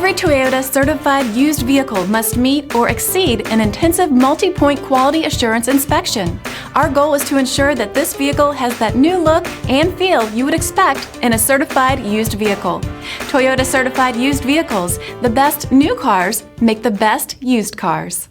Every Toyota certified used vehicle must meet or exceed an intensive multi-point quality assurance inspection. Our goal is to ensure that this vehicle has that new look and feel you would expect in a certified used vehicle. Toyota certified used vehicles, the best new cars make the best used cars.